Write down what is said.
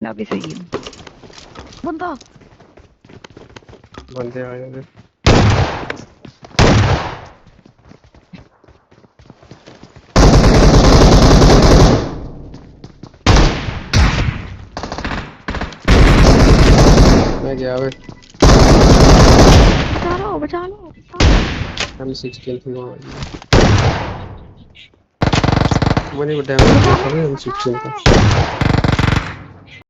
मैं भी सही हूँ। बंदा बंदे आ जाते मैं गया वे बचा लो बचा लो। हम 16 थी वहाँ मैंने वो डैमेज देखा हम 16 का